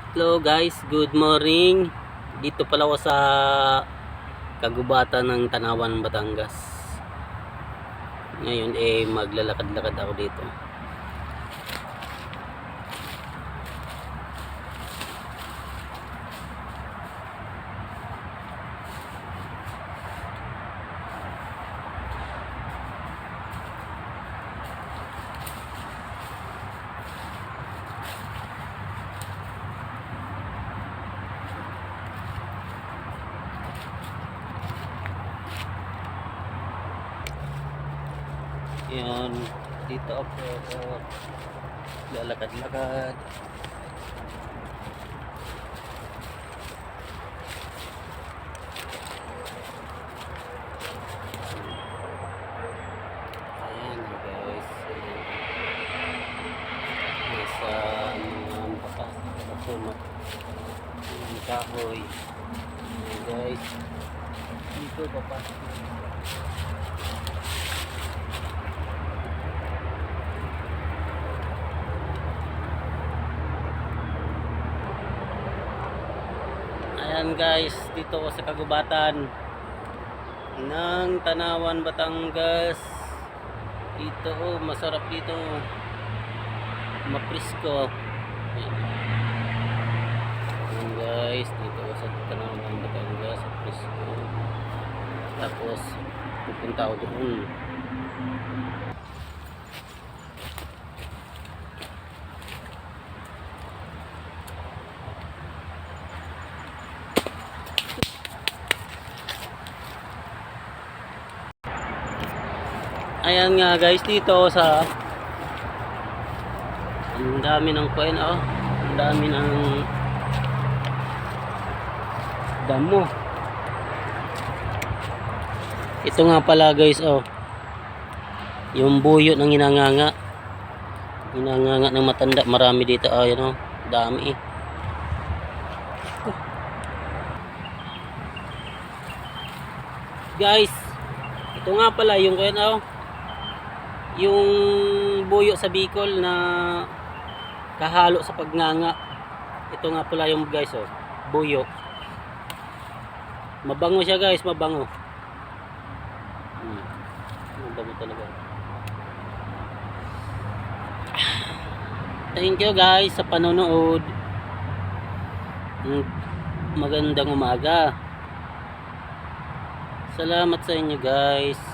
Hello guys, good morning. Dito pala ako sa kagubatan ng Tanawan, Batangas. Ngayon maglalakad-lakad ako dito. Yan, dito ako lalakad-lakad. Ayan guys. Nasa batas na sumat. Yung kahoy. Ayan guys. Dito papasok. Ayan guys, dito ako sa kagubatan ng Tanawan, Batangas. Dito masarap dito. Maprisko. Ayan guys, dito ako sa Tanawan, Batangas, Maprisko. Tapos pupunta ako doon. Ayan nga guys, dito sa ang dami ng coin, ang dami ng damo. Ito nga pala guys, yung buyo ng hinanganga ng matanda, marami dito. Ayan dami. Guys, ito nga pala yung coin, yung buyo sa Bicol na kahalo sa pagnganga. Ito nga pala yung guys, buyo. Mabango siya guys, mabango. Mabango talaga. Thank you guys sa panonood. Magandang umaga. Salamat sa inyo guys.